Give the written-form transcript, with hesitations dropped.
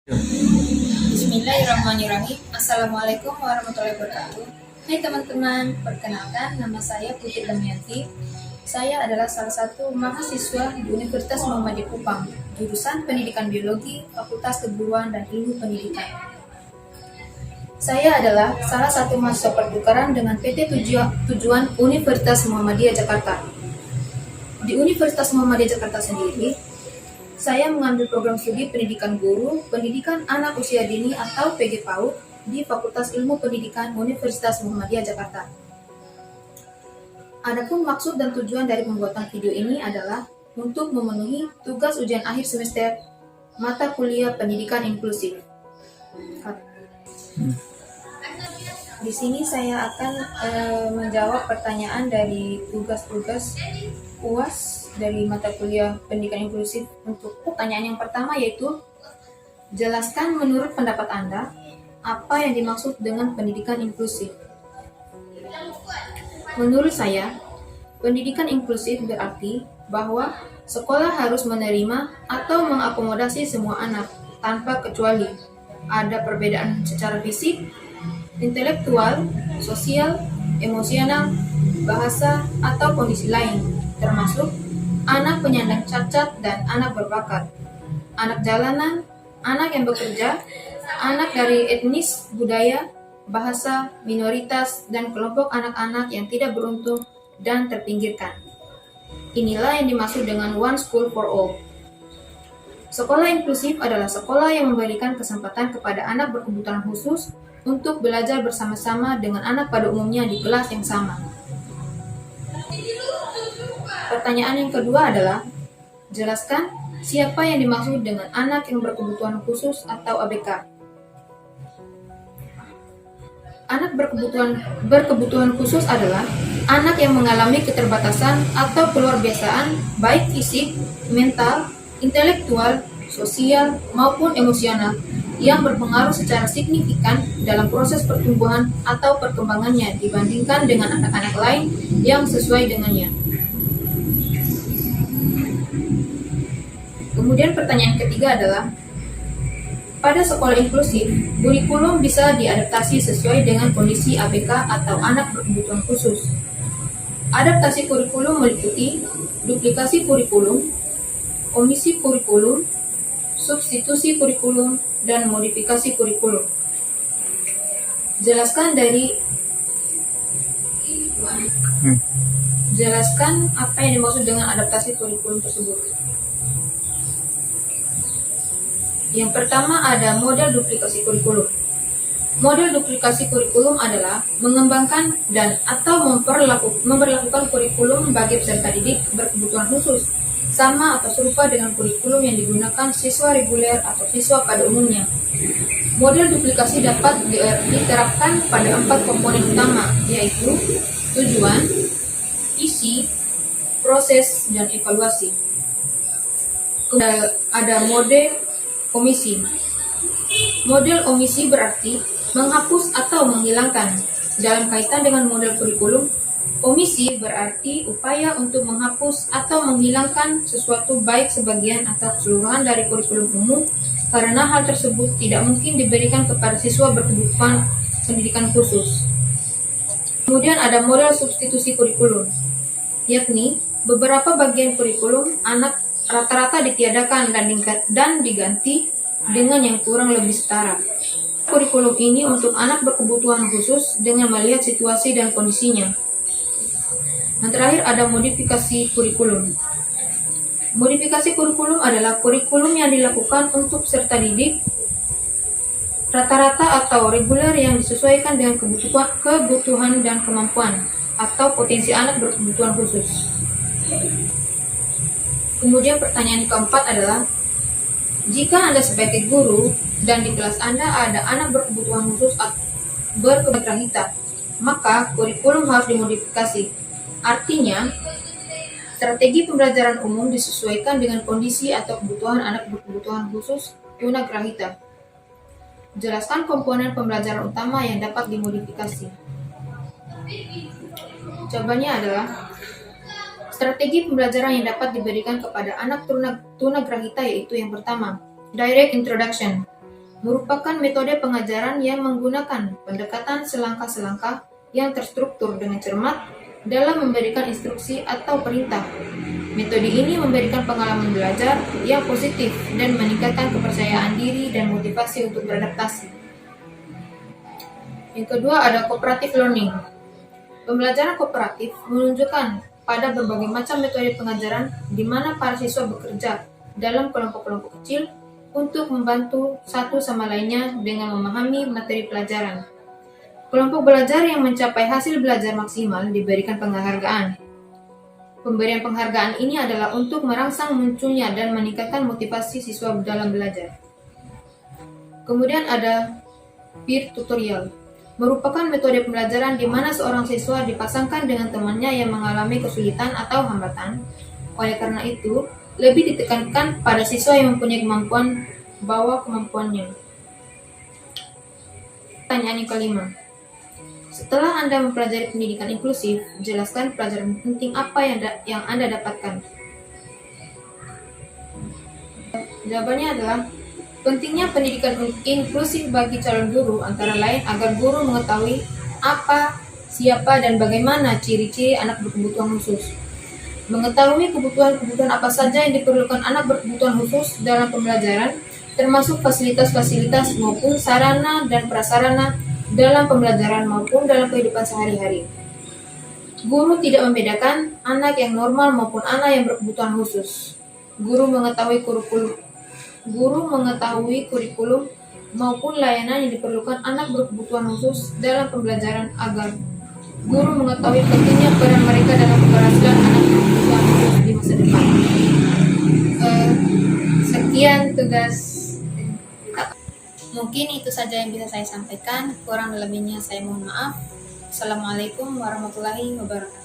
Bismillahirrahmanirrahim. Assalamualaikum warahmatullahi wabarakatuh. Hai teman-teman, perkenalkan nama saya Putri Damayanti. Saya adalah salah satu mahasiswa di Universitas Muhammadiyah Kupang, jurusan Pendidikan Biologi, Fakultas Keguruan dan Ilmu Pendidikan. Saya adalah salah satu mahasiswa pertukaran dengan PT Tujuan Universitas Muhammadiyah Jakarta. Di Universitas Muhammadiyah Jakarta sendiri, saya mengambil program studi pendidikan guru, pendidikan anak usia dini atau PG PAUD di Fakultas Ilmu Pendidikan Universitas Muhammadiyah Jakarta. Adapun maksud dan tujuan dari pembuatan video ini adalah untuk memenuhi tugas ujian akhir semester mata kuliah pendidikan inklusif. Di sini saya akan menjawab pertanyaan dari tugas-tugas UAS dari mata kuliah pendidikan inklusif. Untuk pertanyaan yang pertama yaitu, jelaskan menurut pendapat Anda, apa yang dimaksud dengan pendidikan inklusif? Menurut saya, pendidikan inklusif berarti bahwa sekolah harus menerima atau mengakomodasi semua anak tanpa kecuali. Ada perbedaan secara fisik, intelektual, sosial, emosional, bahasa, atau kondisi lain, termasuk anak penyandang cacat dan anak berbakat, anak jalanan, anak yang bekerja, anak dari etnis, budaya, bahasa, minoritas, dan kelompok anak-anak yang tidak beruntung dan terpinggirkan. Inilah yang dimaksud dengan One School for All. Sekolah inklusif adalah sekolah yang memberikan kesempatan kepada anak berkebutuhan khusus untuk belajar bersama-sama dengan anak pada umumnya di kelas yang sama. Pertanyaan yang kedua adalah, jelaskan siapa yang dimaksud dengan anak yang berkebutuhan khusus atau ABK. Anak berkebutuhan khusus adalah anak yang mengalami keterbatasan atau keluarbiasaan baik fisik, mental, intelektual, sosial, maupun emosional yang berpengaruh secara signifikan dalam proses pertumbuhan atau perkembangannya dibandingkan dengan anak-anak lain yang sesuai dengannya. Kemudian pertanyaan ketiga adalah, pada sekolah inklusif, kurikulum bisa diadaptasi sesuai dengan kondisi ABK atau anak berkebutuhan khusus. Adaptasi kurikulum meliputi duplikasi kurikulum, omisi kurikulum, substitusi kurikulum, dan modifikasi kurikulum. Jelaskan apa yang dimaksud dengan adaptasi kurikulum tersebut. Yang pertama ada model duplikasi kurikulum. Model duplikasi kurikulum adalah mengembangkan dan atau memperlakukan kurikulum bagi peserta didik berkebutuhan khusus sama atau serupa dengan kurikulum yang digunakan siswa reguler atau siswa pada umumnya. Model duplikasi dapat diterapkan pada 4 komponen utama, yaitu tujuan, isi, proses, dan evaluasi. Ada mode omisi. Model omisi berarti menghapus atau menghilangkan. Dalam kaitan dengan model kurikulum, omisi berarti upaya untuk menghapus atau menghilangkan sesuatu baik sebagian atau keseluruhan dari kurikulum umum karena hal tersebut tidak mungkin diberikan kepada siswa berkebutuhan pendidikan khusus. Kemudian ada model substitusi kurikulum, yakni beberapa bagian kurikulum anak rata-rata ditiadakan dan diganti dengan yang kurang lebih setara. Kurikulum ini untuk anak berkebutuhan khusus dengan melihat situasi dan kondisinya. Yang terakhir ada modifikasi kurikulum. Modifikasi kurikulum adalah kurikulum yang dilakukan untuk peserta didik rata-rata atau reguler yang disesuaikan dengan kebutuhan dan kemampuan atau potensi anak berkebutuhan khusus. Kemudian pertanyaan keempat adalah, jika Anda sebagai guru dan di kelas Anda ada anak berkebutuhan khusus berkebutuhan, maka kurikulum harus dimodifikasi. Artinya, strategi pembelajaran umum disesuaikan dengan kondisi atau kebutuhan anak berkebutuhan khusus tunagrahita. Jelaskan komponen pembelajaran utama yang dapat dimodifikasi. Jawabannya adalah, strategi pembelajaran yang dapat diberikan kepada anak tunagrahita yaitu yang pertama, direct introduction. merupakan metode pengajaran yang menggunakan pendekatan selangkah-selangkah yang terstruktur dengan cermat dalam memberikan instruksi atau perintah. Metode ini memberikan pengalaman belajar yang positif dan meningkatkan kepercayaan diri dan motivasi untuk beradaptasi. Yang kedua ada cooperative learning. Pembelajaran kooperatif menunjukkan pada berbagai macam metode pengajaran di mana para siswa bekerja dalam kelompok-kelompok kecil untuk membantu satu sama lainnya dengan memahami materi pelajaran. Kelompok belajar yang mencapai hasil belajar maksimal diberikan penghargaan. Pemberian penghargaan ini adalah untuk merangsang munculnya dan meningkatkan motivasi siswa dalam belajar. Kemudian ada peer tutorial, merupakan metode pembelajaran di mana seorang siswa dipasangkan dengan temannya yang mengalami kesulitan atau hambatan. Oleh karena itu, lebih ditekankan pada siswa yang mempunyai kemampuan bawa kemampuannya. Pertanyaan yang kelima. Setelah Anda mempelajari pendidikan inklusif, jelaskan pelajaran penting apa yang Anda dapatkan. Jawabannya adalah, pentingnya pendidikan inklusif bagi calon guru antara lain agar guru mengetahui apa, siapa, dan bagaimana ciri-ciri anak berkebutuhan khusus. Mengetahui kebutuhan-kebutuhan apa saja yang diperlukan anak berkebutuhan khusus dalam pembelajaran, termasuk fasilitas-fasilitas maupun sarana dan prasarana dalam pembelajaran maupun dalam kehidupan sehari-hari. Guru tidak membedakan anak yang normal maupun anak yang berkebutuhan khusus. Guru mengetahui kurikulum maupun layanan yang diperlukan anak berkebutuhan khusus dalam pembelajaran agar guru mengetahui pentingnya peran mereka dalam keberhasilan anak berkebutuhan khusus di masa depan. Sekian tugas. Mungkin itu saja yang bisa saya sampaikan. Kurang lebihnya saya mohon maaf. Assalamualaikum warahmatullahi wabarakatuh.